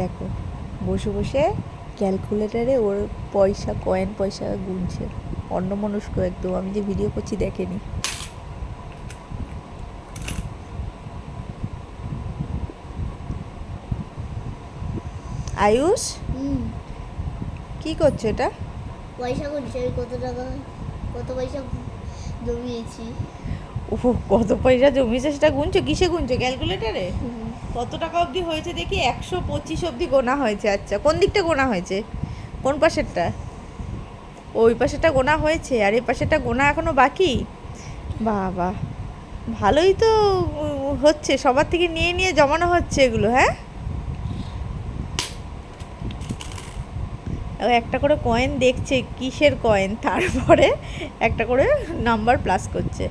দেখো বসে বসে ক্যালকুলেটারে ওর পয়সা কয়েন পয়সা গুনছে, অন্যমনস্ক একদম। আমি যে ভিডিও করছি দেখেনি। আয়ুষ কি করছো এটা? পয়সা গুনছি, কত টাকা কত পয়সা জমিয়েছি। ও কত পয়সা জমিয়েছে সেটা গুনছো? কিসে গুনছো? ক্যালকুলেটারে? কত টাকা অবধি হয়েছে দেখি? 125 অবধি গোনা হয়েছে। আচ্ছা কোন দিকটা গোনা হয়েছে? কোন পাশেরটা? ওই পাশেরটা গোনা হয়েছে আর এই পাশেরটা গোনা এখনো বাকি। বাবা ভালোই তো হচ্ছে, সবার থেকে নিয়ে নিয়ে জমানো হচ্ছে এগুলো। হ্যাঁ, একটা করে কয়েন দেখছে কিসের কয়েন, তারপরে একটা করে নাম্বার প্লাস করছে।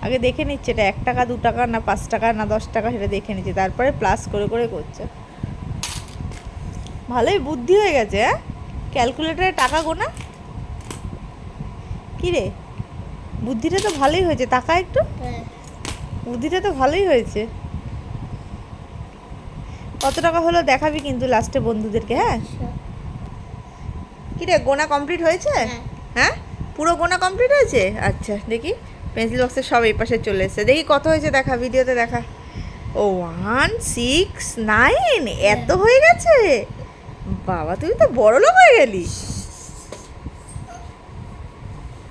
আগে দেখে নিচ্ছে এটা 1 টাকা 2 টাকা না 5 টাকা না 10 টাকা, সেটা দেখে নিচ্ছে, তারপরে প্লাস করে করে করছে। ভালোই বুদ্ধি হয়ে গেছে। হ্যাঁ, ক্যালকুলেটারে টাকা গোনা। কী রে, বুদ্ধিটা তো ভালোই হয়েছে। টাকা একটু বুদ্ধিটা তো ভালোই হয়েছে। কত টাকা হলো দেখাবি কিন্তু লাস্টে বন্ধুদেরকে। হ্যাঁ, কী রে গোনা কমপ্লিট হয়েছে? হ্যাঁ, পুরো গোনা কমপ্লিট হয়েছে। আচ্ছা দেখি, পেন্সিল বক্সের সব এই পাশে চলে এসেছে। দেখি কত হয়েছে দেখা, ভিডিওতে দেখা। ও 169, এত হয়ে গেছে? বাবা তুই তো বড় লোক হয়ে গেলি।